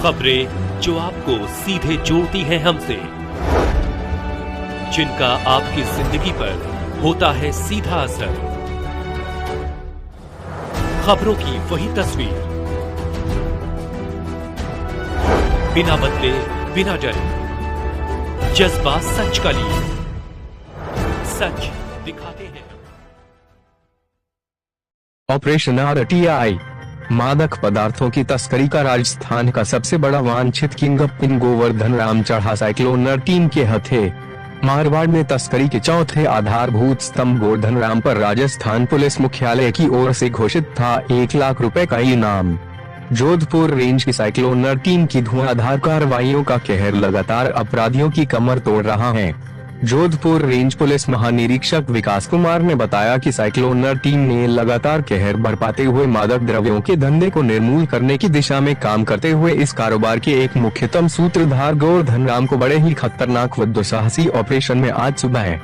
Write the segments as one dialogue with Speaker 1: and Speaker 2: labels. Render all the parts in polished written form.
Speaker 1: खबरें जो आपको सीधे जोड़ती हैं हमसे, जिनका आपकी जिंदगी पर होता है सीधा असर। खबरों की वही तस्वीर, बिना बदले बिना डरे, जज्बा सच का लिए, सच दिखाते हैं।
Speaker 2: Operation RTI. मादक पदार्थों की तस्करी का राजस्थान का सबसे बड़ा वांछित किंगपिन गोवर्धन राम चढ़ा साइक्लोनर टीम के हथे। मारवाड़ में तस्करी के चौथे आधारभूत स्तंभ गोवर्धन राम पर राजस्थान पुलिस मुख्यालय की ओर से घोषित था 1 लाख रुपए का इनाम। जोधपुर रेंज की साइक्लोनर टीम की धुआंधार कार्रवाइयों का कहर लगातार अपराधियों की कमर तोड़ रहा है। जोधपुर रेंज पुलिस महानिरीक्षक विकास कुमार ने बताया कि साइक्लोनर टीम ने लगातार कहर बरपाते हुए मादक द्रव्यों के धंधे को निर्मूल करने की दिशा में काम करते हुए इस कारोबार के एक मुख्यतम सूत्रधार गोवर्धन राम को बड़े ही खतरनाक व दुस्साहसी ऑपरेशन में आज सुबह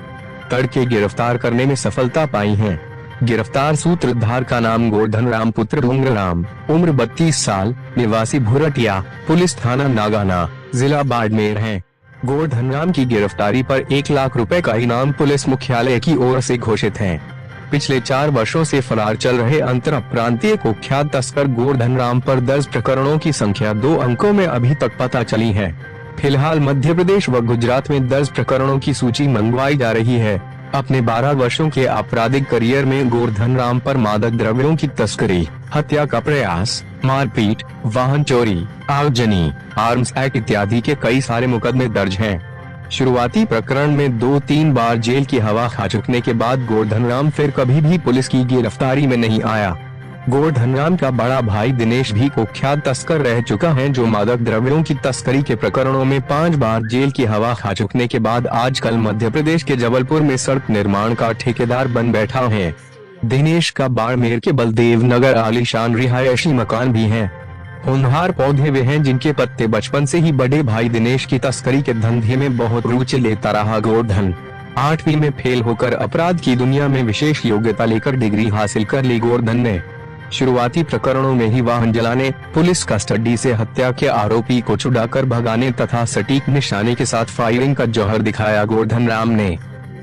Speaker 2: तड़के गिरफ्तार करने में सफलता पाई है। गिरफ्तार सूत्रधार का नाम गोवर्धन राम पुत्र डूंगर राम, उम्र 32 साल, निवासी भुरटिया, पुलिस थाना नागाना, जिला बाड़मेर है। गोवर्धन राम की गिरफ्तारी पर 1 लाख रुपए का इनाम पुलिस मुख्यालय की ओर से घोषित है। पिछले 4 वर्षों से फरार चल रहे अंतर प्रांतीय कुख्यात तस्कर गोवर्धन राम पर दर्ज प्रकरणों की संख्या 2 अंकों में अभी तक पता चली है। फिलहाल मध्य प्रदेश व गुजरात में दर्ज प्रकरणों की सूची मंगवाई जा रही है। अपने 12 वर्षों के आपराधिक करियर में गोवर्धन राम पर मादक द्रव्यों की तस्करी, हत्या का प्रयास, मारपीट, वाहन चोरी, आगजनी, आर्म्स एक्ट इत्यादि के कई सारे मुकदमे दर्ज हैं। शुरुआती प्रकरण में 2-3 बार जेल की हवा खा चुकने के बाद गोवर्धन राम फिर कभी भी पुलिस की गिरफ्तारी में नहीं आया। गोवर्धन राम का बड़ा भाई दिनेश भी कुख्यात तस्कर रह चुका है, जो मादक द्रव्यों की तस्करी के प्रकरणों में 5 बार जेल की हवा खा चुकने के बाद आजकल मध्य प्रदेश के जबलपुर में सड़क निर्माण का ठेकेदार बन बैठा है। दिनेश का बाड़मेर के बलदेव नगर आलीशान रिहायशी मकान भी है। होनहार पौधे वे हैं जिनके पत्ते बचपन से ही बड़े भाई दिनेश की तस्करी के धंधे में बहुत रुचि लेता रहा। गोवर्धन 8वीं में फेल होकर अपराध की दुनिया में विशेष योग्यता लेकर डिग्री हासिल कर ली। गोवर्धन ने शुरुआती प्रकरणों में ही वाहन जलाने, पुलिस कस्टडी से हत्या के आरोपी को छुड़ाकर भगाने तथा सटीक निशाने के साथ फायरिंग का जौहर दिखाया। गोवर्धन राम ने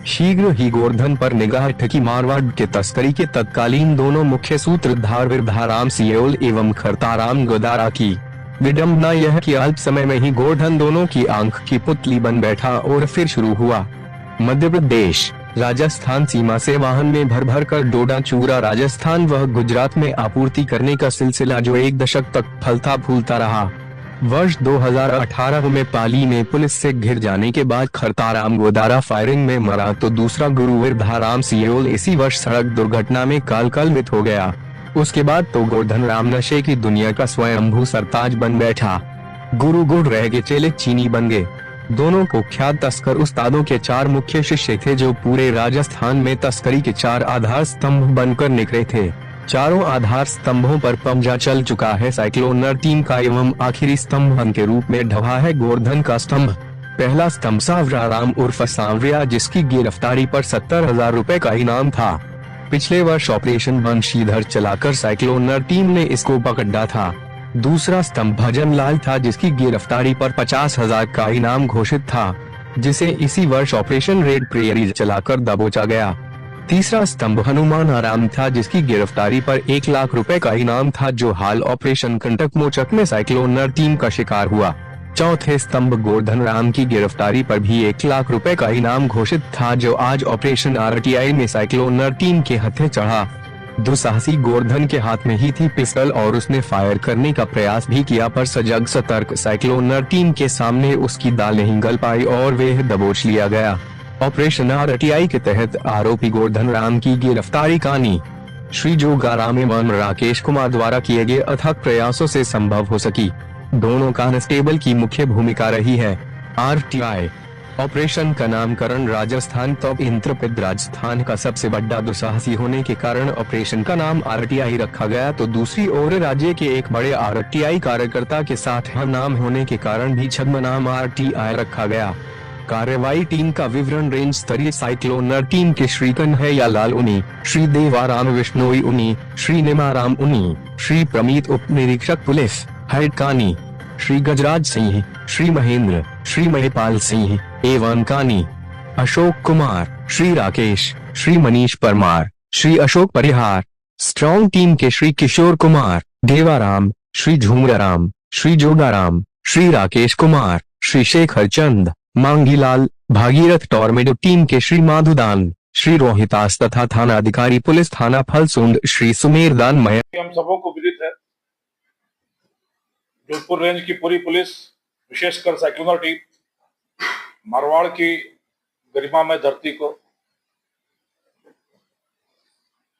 Speaker 2: शीघ्र ही गोवर्धन पर निगाह ठकी मारवाड़ के तस्करी के तत्कालीन दोनों मुख्य सूत्रधार विरधाराम सियोल एवं खरताराम गोदारा की। विडम्बना यह कि अल्प समय में ही गोवर्धन दोनों की आंख की पुतली बन बैठा और फिर शुरू हुआ मध्य प्रदेश राजस्थान सीमा से वाहन में भर भर कर डोडा चूरा राजस्थान व गुजरात में आपूर्ति करने का सिलसिला जो 1 दशक तक फलता फूलता रहा। वर्ष 2018 में पाली में पुलिस से घिर जाने के बाद खरताराम गोदारा फायरिंग में मरा तो दूसरा गुरु विरधाराम सियोल इसी वर्ष सड़क दुर्घटना में कालकलवित हो गया। उसके बाद तो गोवर्धन राम नशे की दुनिया का स्वयंभू सरताज बन बैठा। गुरु गुड़ रह गए, चेले चीनी बन गए। दोनों कुख्यात तस्कर उस्तादों के 4 मुख्य शिष्य थे जो पूरे राजस्थान में तस्करी के 4 आधार स्तंभ बनकर निखरे थे। चारों आधार स्तंभों पर पंजा चल चुका है साइक्लोनर टीम का एवं आखिरी स्तंभ के रूप में ढहा है गोवर्धन का स्तंभ। पहला स्तंभ सांवराराम उर्फ सांवरिया, जिसकी गिरफ्तारी पर 70,000 रुपए का इनाम था। पिछले वर्ष ऑपरेशन बंशीधर चलाकर साइक्लोनर टीम ने इसको पकड़ा था। दूसरा स्तंभ भजन लाल था, जिसकी गिरफ्तारी पर 50,000 का इनाम घोषित था, जिसे इसी वर्ष ऑपरेशन रेड प्रेयरी चलाकर दबोचा गया। तीसरा स्तंभ हनुमान आराम था, जिसकी गिरफ्तारी पर 1 लाख रुपए का इनाम था, जो हाल ऑपरेशन कंटक मोचक में साइक्लोनर टीम का शिकार हुआ। चौथे स्तंभ गोवर्धन राम की गिरफ्तारी पर भी 1 लाख रुपए का इनाम घोषित था, जो आज ऑपरेशन आरटीआई में साइक्लोनर टीम के हथे चढ़ा। दुस्साहसी गोवर्धन के हाथ में ही थी पिस्टल और उसने फायर करने का प्रयास भी किया, पर सजग सतर्क साइक्लोनर टीम के सामने उसकी दाल नहीं गल पाई और वह दबोच लिया गया। ऑपरेशन आरटीआई के तहत आरोपी गोवर्धन राम की गिरफ्तारी कानी श्री जोगाराम एवं राकेश कुमार द्वारा किए गए अथक प्रयासों से संभव हो सकी। दोनों कांस्टेबल की मुख्य भूमिका रही है। आरटीआई ऑपरेशन का नामकरण राजस्थान तो इंद्रप्रद राजस्थान का सबसे बड़ा दुस्साहसी होने के कारण ऑपरेशन का नाम आरटीआई रखा गया, तो दूसरी ओर राज्य के एक बड़े आरटीआई कार्यकर्ता के साथ नाम होने के कारण भी छद्म नाम आरटीआई रखा गया। कार्रवाई टीम का विवरण रेंज स्तरीय साइक्लोनर टीम के श्री कन्हैया लाल उनी, श्री देवाराम विष्णोई उनी, श्री निमाराम उनी, श्री प्रमीत उप निरीक्षक पुलिस हेड कानी, श्री गजराज सिंह, श्री महेंद्र, श्री महिपाल सिंह, एवं कानी, अशोक कुमार, श्री राकेश, श्री मनीष परमार, श्री अशोक परिहार, स्ट्रॉन्ग टीम के श्री किशोर कुमार, देवाराम, श्री झूमराराम, श्री जोगाराम, श्री राकेश कुमार, श्री शेखर चंद, मांगीलाल, भागीरथ टॉर्नेडो टीम के श्री माधुदान, श्री रोहितास तथा थाना अधिकारी पुलिस थाना फलसुंड श्री सुमेरदान मय।
Speaker 3: हम सबों को विदित है, जोधपुर रेंज की पूरी पुलिस, विशेषकर साइक्लोनर टीम मारवाड़ की गरिमा में धरती को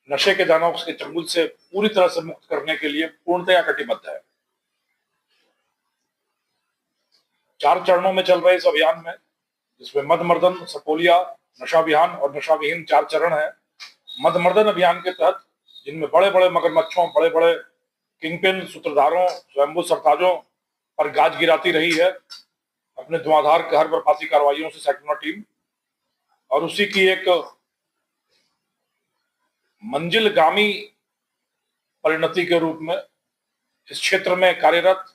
Speaker 3: नशे के दानव के चंगुल से पूरी तरह से मुक्त करने के लिए पूर्णतया कटिबद्ध है। 4 चरणों में चल रहे इस अभियान में, जिसमें मदमर्दन, सपोलिया, नशा अभियान और नशा विहीन 4 चरण है। मदमर्दन अभियान के तहत जिनमें बड़े बड़े मगरमच्छों, बड़े बड़े किंगपिन, सूत्रधारों, स्वयंभू सरताजों पर गाज गिराती रही है अपने धुआंधार कहर बर्फाती कार्रवाइयों से साइक्लोनर टीम, और उसी की एक मंजिलगामी परिणति के रूप में इस क्षेत्र में कार्यरत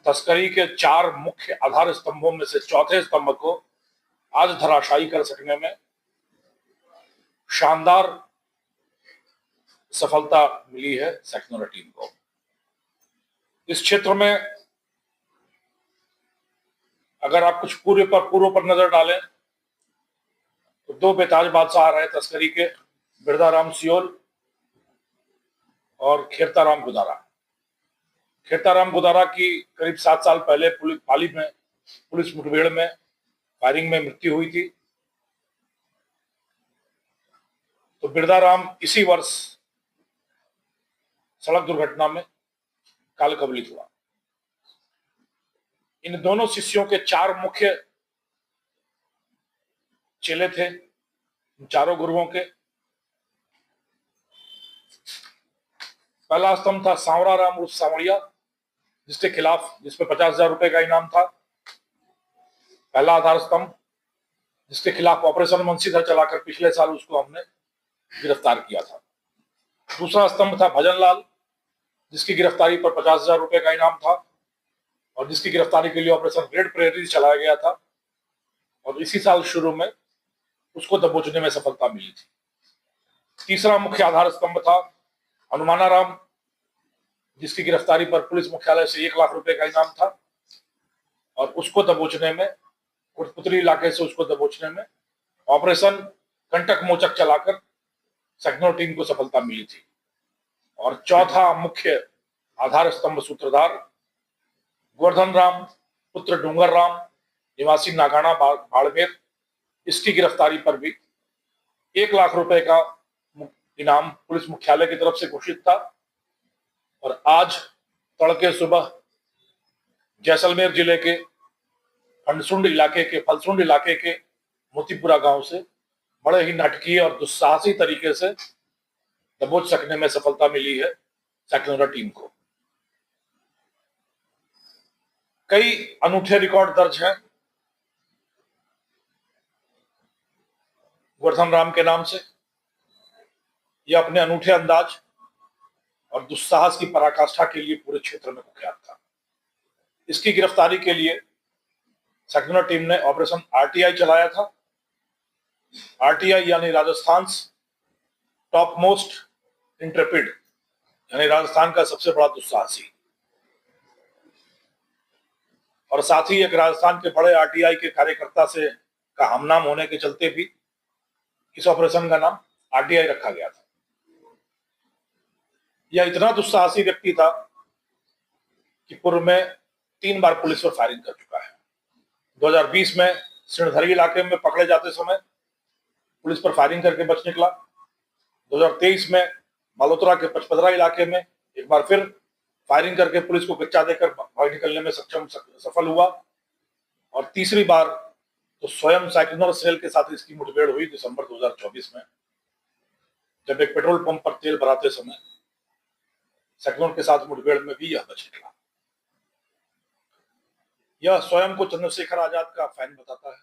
Speaker 3: तस्करी के 4 मुख्य आधार स्तंभों में से चौथे स्तंभ को आज धराशायी कर सकने में शानदार सफलता मिली है साइक्लोनर टीम को। इस क्षेत्र में अगर आप कुछ पूर्व पर नजर डालें तो 2 बेताज बादशाह आ रहे तस्करी के, बिरदाराम सियोल और खेरताराम गुदारा। खेरताराम गुदारा की करीब 7 साल पहले पाली में पुलिस मुठभेड़ में फायरिंग में मृत्यु हुई थी। तो बिरदाराम इसी वर्ष सड़क दुर्घटना में काल कबलित हुआ। इन दोनों शिष्यों के 4 मुख्य चेले थे, इन चारों गुरुओं के। पहला स्तंभ था सांवरा राम उर्फ सांवरिया, जिसके खिलाफ, जिसपे 50,000 रुपए का इनाम था। पहला आधार स्तंभ, जिसके खिलाफ ऑपरेशन मुंशीधर चलाकर पिछले साल उसको हमने गिरफ्तार किया था। दूसरा स्तंभ था भजन लाल, जिसकी गिरफ्तारी पर 50,000 रुपए का इनाम था और जिसकी गिरफ्तारी के लिए ऑपरेशन रेड प्रेयरी चलाया गया था, और इसी साल शुरू में उसको दबोचने में सफलता मिली थी। तीसरा मुख्य आधार स्तंभ था हनुमानाराम, जिसकी गिरफ्तारी पर पुलिस मुख्यालय से 1 लाख रुपए का इनाम था, और उसको दबोचने में, कोटपुतली इलाके से उसको दबोचने में ऑपरेशन कंटक मोचक चलाकर साइक्लोनर टीम को सफलता मिली थी। और चौथा मुख्य आधार स्तंभ सूत्रधार गोवर्धन राम पुत्र डूंगर राम, निवासी नागाना बाड़मेर, इसकी गिरफ्तारी पर भी 1 लाख रुपए का इनाम पुलिस मुख्यालय की तरफ से घोषित था। और आज तड़के सुबह जैसलमेर जिले के फलसुंड इलाके के मोतीपुरा गांव से बड़े ही नाटकीय और दुस्साहसी तरीके से दबोच सकने में सफलता मिली है साइक्लोनर टीम को। कई अनूठे रिकॉर्ड दर्ज हैं गोवर्धन राम के नाम से। यह अपने अनूठे अंदाज और दुस्साहस की पराकाष्ठा के लिए पूरे क्षेत्र में कुख्यात था। इसकी गिरफ्तारी के लिए साइक्लोनर टीम ने ऑपरेशन आरटीआई चलाया था। आरटीआई यानी राजस्थान टॉप मोस्ट इंट्रेपिड, यानी राजस्थान का सबसे बड़ा दुस्साहसी, और साथ ही एक राजस्थान के बड़े आरटीआई के कार्यकर्ता से का हमनाम होने के चलते भी इस ऑपरेशन का नाम आरटीआई रखा गया था। यह इतना दुस्साहसी व्यक्ति था कि पूर्व में 3 बार पुलिस पर फायरिंग कर चुका है। 2020 में सिणधरी इलाके में पकड़े जाते समय पुलिस पर फायरिंग करके बच निकला। 2023 में मालोत्रा के पचपदरा इलाके में एक बार फिर फायरिंग करके पुलिस को कच्चा देकर भाग निकलने में सफल हुआ। और तीसरी बार तो स्वयं साइक्लोनर सेल के साथ इसकी मुठभेड़ हुई दिसंबर 2024 में, जब एक पेट्रोल पंप पर तेल भराते समय साइक्लोन के साथ मुठभेड़ में भी यह बच निकला। यह स्वयं को चंद्रशेखर आजाद का फैन बताता है।